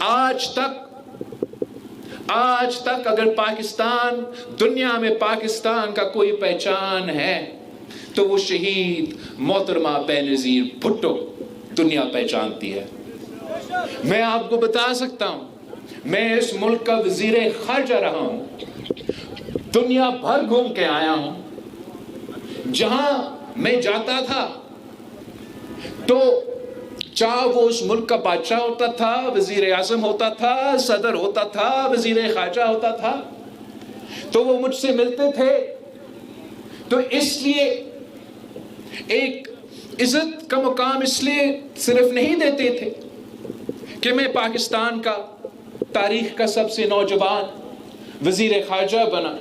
آج تک اگر پاکستان، دنیا میں پاکستان کا کوئی پہچان ہے تو وہ شہید محترمہ بینظیر بھٹو دنیا پہچانتی ہے۔ میں آپ کو بتا سکتا ہوں، میں اس ملک کا وزیر خارجہ رہا ہوں، دنیا بھر گھوم کے آیا ہوں، جہاں میں جاتا تھا تو چاہے وہ اس ملک کا بادشاہ ہوتا تھا، وزیر اعظم ہوتا تھا، صدر ہوتا تھا، وزیر خارجہ ہوتا تھا، تو وہ مجھ سے ملتے تھے، تو اس لیے ایک عزت کا مقام اس لیے صرف نہیں دیتے تھے کہ میں پاکستان کا تاریخ کا سب سے نوجوان وزیر خارجہ بنا،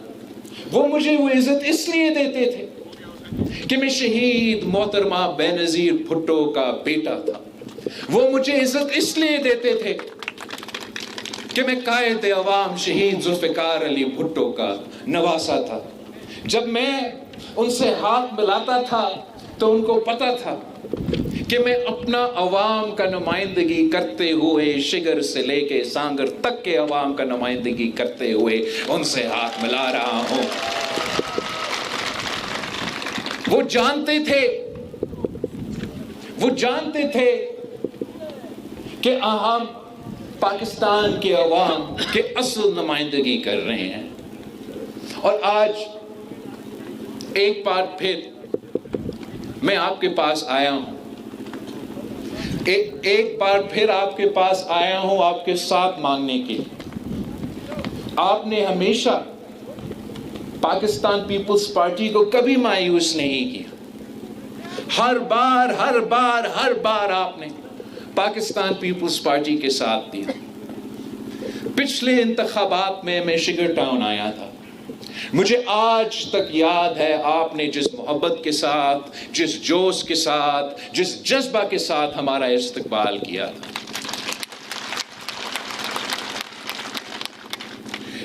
وہ مجھے وہ عزت اس لیے دیتے تھے کہ میں شہید محترمہ بینظیر بھٹو کا بیٹا تھا، وہ مجھے عزت اس لیے دیتے تھے کہ میں قائد عوام شہید ذوالفقار علی بھٹو کا نواسا تھا۔ جب میں ان سے ہاتھ ملاتا تھا تو ان کو پتا تھا کہ میں اپنا عوام کا نمائندگی کرتے ہوئے، شگر سے لے کے سانگر تک کے عوام کا نمائندگی کرتے ہوئے ان سے ہاتھ ملا رہا ہوں۔ وہ جانتے تھے کہ ہم پاکستان کے عوام کے اصل نمائندگی کر رہے ہیں۔ اور آج ایک بار پھر میں آپ کے پاس آیا ہوں، ایک بار پھر آپ کے پاس آیا ہوں آپ کے ساتھ مانگنے کے لیے۔ آپ نے ہمیشہ پاکستان پیپلز پارٹی کو کبھی مایوس نہیں کیا، ہر بار آپ نے پاکستان پیپلز پارٹی کے ساتھ دیا۔ پچھلے انتخابات میں شگر ٹاؤن آیا تھا، مجھے آج تک یاد ہے آپ نے جس محبت کے ساتھ، جس جوش کے ساتھ، جس جذبہ کے ساتھ ہمارا استقبال کیا تھا۔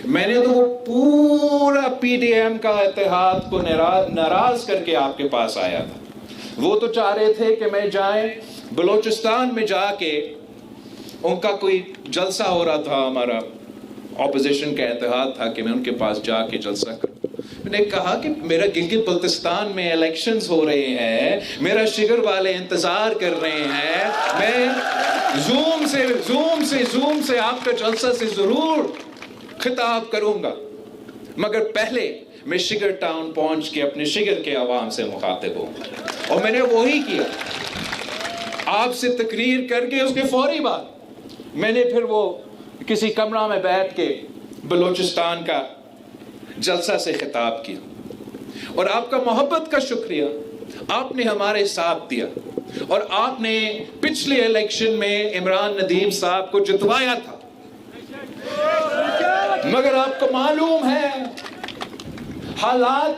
میں نے تو وہ پورا پی ڈی ایم کا اتحاد کو ناراض کر کے آپ کے پاس آیا تھا۔ وہ تو چاہ رہے تھے کہ میں جائیں بلوچستان میں جا کے، ان کا کوئی جلسہ ہو رہا تھا، ہمارا اپوزیشن کا اتحاد تھا، کہ میں ان کے پاس جا کے جلسہ کروں۔ میں نے کہا کہ میرا گلگت بلتستان میں الیکشنز ہو رہے ہیں، میرا شگر والے انتظار کر رہے ہیں، میں زوم سے آپ کا جلسہ سے ضرور خطاب کروں گا، مگر پہلے میں شگر ٹاؤن پہنچ کے اپنے شگر کے عوام سے مخاطب ہوں۔ اور میں نے وہی کیا، آپ سے تقریر کر کے اس کے فوری بعد میں نے پھر وہ کسی کمرہ میں بیٹھ کے بلوچستان کا جلسہ سے خطاب کیا۔ اور آپ کا محبت کا شکریہ، آپ نے ہمارے ساتھ دیا، اور آپ نے پچھلے الیکشن میں عمران ندیم صاحب کو جتوایا تھا، مگر آپ کو معلوم ہے حالات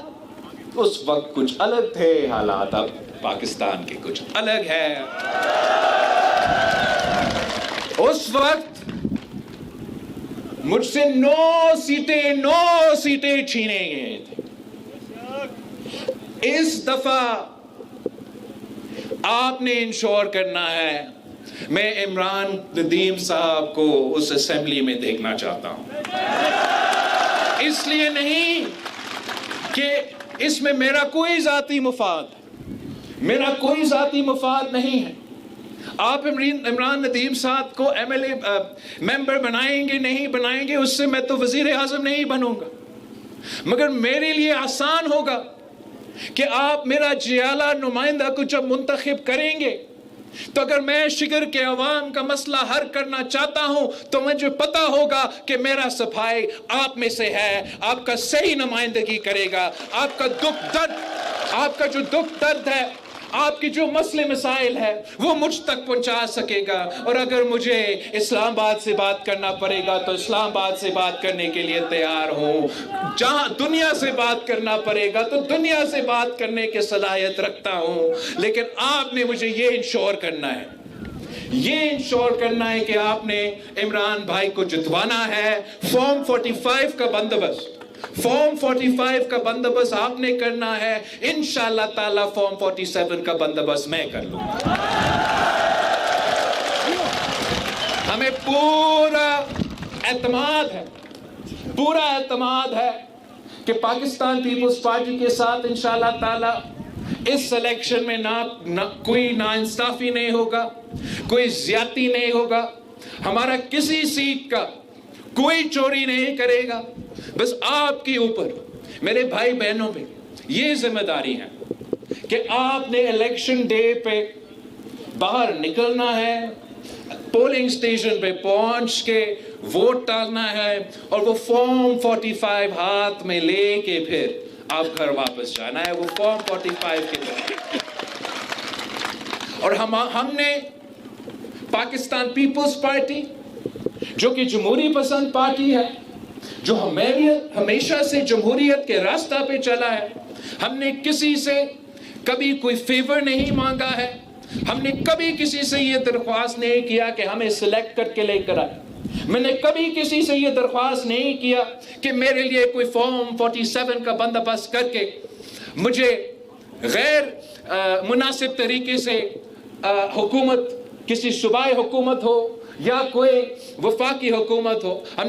اس وقت کچھ الگ تھے، حالات اب پاکستان کے کچھ الگ ہے۔ اس وقت مجھ سے 9 سیٹیں چھینے گئے تھے۔ اس دفعہ آپ نے انشور کرنا ہے، میں عمران ندیم صاحب کو اس اسمبلی میں دیکھنا چاہتا ہوں، اس لیے نہیں کہ اس میں میرا کوئی ذاتی مفاد نہیں ہے۔ آپ عمران ندیم صاحب کو ایم ایل اے ممبر بنائیں گے نہیں بنائیں گے، اس سے میں تو وزیر اعظم نہیں بنوں گا، مگر میرے لیے آسان ہوگا کہ آپ میرا جیالہ نمائندہ کو جب منتخب کریں گے تو اگر میں شگر کے عوام کا مسئلہ حل کرنا چاہتا ہوں تو مجھے پتا ہوگا کہ میرا صفائی آپ میں سے ہے، آپ کا صحیح نمائندگی کرے گا، آپ کا جو دکھ درد ہے، آپ کی جو مسئلے مسائل ہے وہ مجھ تک پہنچا سکے گا۔ اور اگر مجھے اسلام آباد سے بات کرنا پڑے گا تو اسلام آباد سے بات کرنے کے لیے تیار ہوں، جہاں دنیا سے بات کرنا پڑے گا تو دنیا سے بات کرنے کی صلاحیت رکھتا ہوں۔ لیکن آپ نے مجھے یہ انشور کرنا ہے کہ آپ نے عمران بھائی کو جتوانا ہے۔ فارم 45 کا بندوبست آپ نے کرنا ہے، انشاءاللہ تعالی فارم 47 کا بندوبست میں کر لوں گا۔ ہمیں پورا اعتماد ہے کہ پاکستان پیپلز پارٹی کے ساتھ انشاءاللہ تعالی اس الیکشن میں کوئی ناانصافی نہیں ہوگا، کوئی زیادتی نہیں ہوگا، ہمارا کسی سیٹ کا کوئی چوری نہیں کرے گا۔ بس آپ کے اوپر، میرے بھائی بہنوں پہ یہ ذمہ داری ہے کہ آپ نے الیکشن ڈے پہ باہر نکلنا ہے، پولنگ سٹیشن پہ پہنچ کے ووٹ ڈالنا ہے، اور وہ فارم 45 ہاتھ میں لے کے پھر آپ گھر واپس جانا ہے، وہ فارم 45 کے طرح۔ اور ہم نے پاکستان پیپلز پارٹی جو کہ جمہوری پسند پارٹی ہے، جو ہمیشہ سے جمہوریت کے راستہ پہ چلا ہے، ہم نے کسی سے کبھی کوئی فیور نہیں مانگا ہے، ہم نے کبھی کسی سے یہ درخواست نہیں کیا کہ ہمیں سلیکٹ کر کے لے کر آئے، میں نے کبھی کسی سے یہ درخواست نہیں کیا کہ میرے لیے کوئی فارم 47 کا بندوبست کر کے مجھے غیر مناسب طریقے سے حکومت، کسی صوبائی حکومت ہو یا کوئی وفاقی حکومت ہو، ہم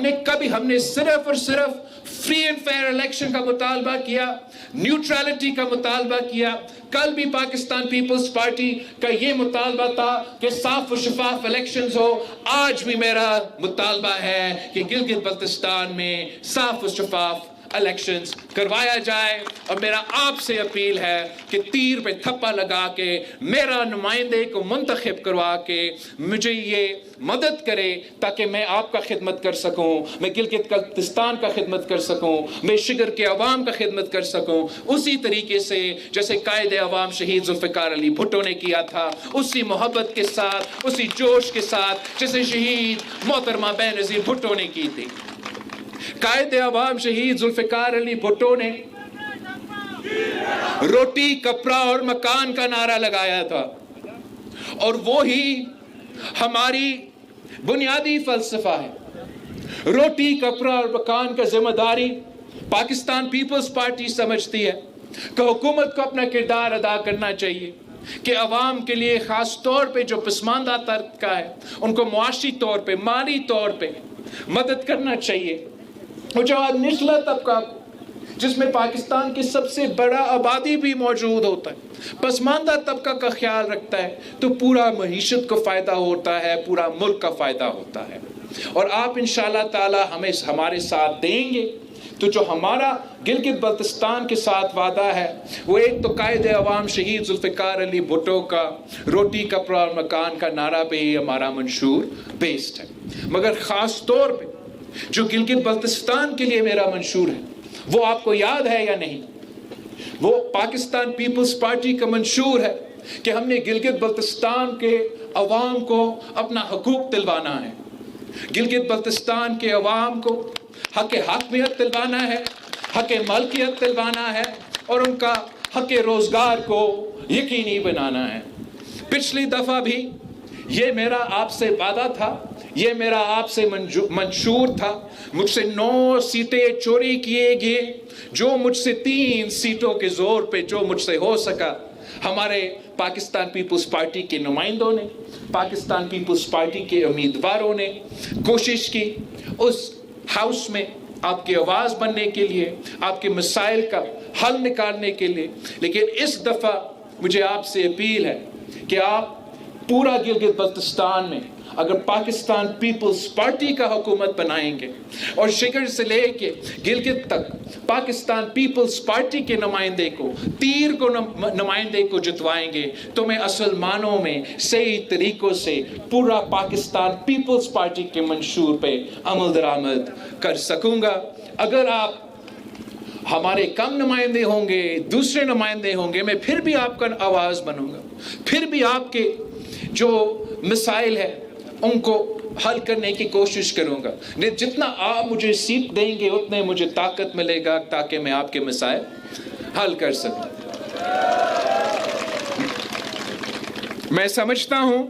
نے صرف اور صرف فری اینڈ فیئر الیکشن کا مطالبہ کیا، نیوٹرالٹی کا مطالبہ کیا۔ کل بھی پاکستان پیپلز پارٹی کا یہ مطالبہ تھا کہ صاف و شفاف الیکشنز ہو، آج بھی میرا مطالبہ ہے کہ گلگت بلتستان میں صاف و شفاف الیکشنز کروایا جائے، اور میرا آپ سے اپیل ہے کہ تیر پہ تھپا لگا کے میرا نمائندے کو منتخب کروا کے مجھے یہ مدد کرے تاکہ میں آپ کا خدمت کر سکوں، میں گلگت بلتستان کا خدمت کر سکوں، میں شگر کے عوام کا خدمت کر سکوں، اسی طریقے سے جیسے قائد عوام شہید ذوالفقار علی بھٹو نے کیا تھا، اسی محبت کے ساتھ، اسی جوش کے ساتھ جیسے شہید محترمہ بے نظیر بھٹو نے کی تھی۔ قائد عوام شہید ذوالفقار علی بھٹو نے روٹی، کپڑا اور مکان کا نعرہ لگایا تھا، اور وہی ہماری بنیادی فلسفہ ہے۔ روٹی، کپڑا اور مکان کا ذمہ داری پاکستان پیپلز پارٹی سمجھتی ہے کہ حکومت کو اپنا کردار ادا کرنا چاہیے، کہ عوام کے لیے خاص طور پہ جو پسماندہ طبقہ ہے ان کو معاشی طور پہ، مالی طور پہ مدد کرنا چاہیے۔ اور جو نچلا طبقہ جس میں پاکستان کی سب سے بڑا آبادی بھی موجود ہوتا ہے، پسماندہ طبقہ کا خیال رکھتا ہے، تو پورا معیشت کو فائدہ ہوتا ہے، پورا ملک کا فائدہ ہوتا ہے۔ اور آپ انشاءاللہ تعالی ہمارے ساتھ دیں گے تو جو ہمارا گلگت بلتستان کے ساتھ وعدہ ہے وہ ایک تو قائد عوام شہید ذوالفقار علی بھٹو کا روٹی، کپڑا اور مکان کا نعرہ پہ ہی ہمارا منشور بیسڈ ہے، مگر خاص طور پہ جو گلگت بلتستان کے لیے میرا منشور ہے وہ آپ کو یاد ہے یا نہیں؟ وہ پاکستان پیپلز پارٹی کا منشور ہے کہ ہم نے گلگت بلتستان کے عوام کو اپنا حقوق دلوانا ہے، گلگت بلتستان کے عوام کو حق حاکمیت دلوانا ہے، حق مالکیت دلوانا ہے، اور ان کا حق روزگار کو یقینی بنانا ہے۔ پچھلی دفعہ بھی یہ میرا آپ سے وعدہ تھا، یہ میرا آپ سے منشور تھا، مجھ سے 9 سیٹیں چوری کیے گئے، جو مجھ سے 3 سیٹوں کے زور پہ جو مجھ سے ہو سکا، ہمارے پاکستان پیپلز پارٹی کے نمائندوں نے، پاکستان پیپلز پارٹی کے امیدواروں نے کوشش کی اس ہاؤس میں آپ کی آواز بننے کے لیے، آپ کے مسائل کا حل نکالنے کے لیے۔ لیکن اس دفعہ مجھے آپ سے اپیل ہے کہ آپ پورا گلگت بلتستان میں اگر پاکستان پیپلز پارٹی کا حکومت بنائیں گے اور شگر سے لے کے گلگت تک پاکستان پیپلز پارٹی کے نمائندے کو، تیر کو نمائندے کو جتوائیں گے، تو میں اصل معنوں میں صحیح طریقوں سے پورا پاکستان پیپلز پارٹی کے منشور پہ عمل درآمد کر سکوں گا۔ اگر آپ ہمارے کم نمائندے ہوں گے، دوسرے نمائندے ہوں گے، میں پھر بھی آپ کا آواز بنوں گا، پھر بھی آپ کے جو مسائل ہے ان کو حل کرنے کی کوشش کروں گا۔ جتنا آپ مجھے سیٹ دیں گے اتنے مجھے طاقت ملے گا تاکہ میں آپ کے مسائل حل کر سکوں۔ میں سمجھتا ہوں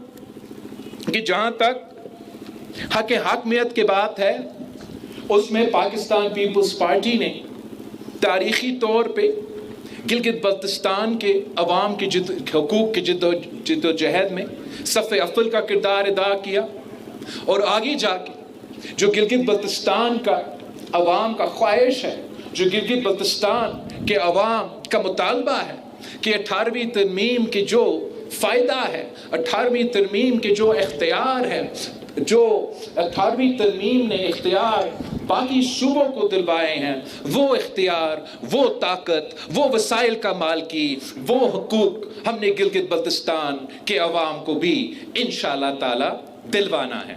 کہ جہاں تک حق حاکمیت کی بات ہے اس میں پاکستان پیپلز پارٹی نے تاریخی طور پہ گلگت بلتستان کے عوام کے حقوق کی جد و جہد میں صف اول کا کردار ادا کیا۔ اور آگے جا کے جو گلگت بلتستان کا عوام کا خواہش ہے، جو گلگت بلتستان کے عوام کا مطالبہ ہے کہ 18ویں ترمیم کے جو فائدہ ہے، 18ویں ترمیم کے جو اختیار ہے، جو 18ویں ترمیم نے اختیار باقی صوبوں کو دلوائے ہیں، وہ اختیار، وہ طاقت، وہ وسائل کا مالکی، وہ حقوق ہم نے گلگت بلتستان کے عوام کو بھی انشاءاللہ تعالی دلوانا ہے۔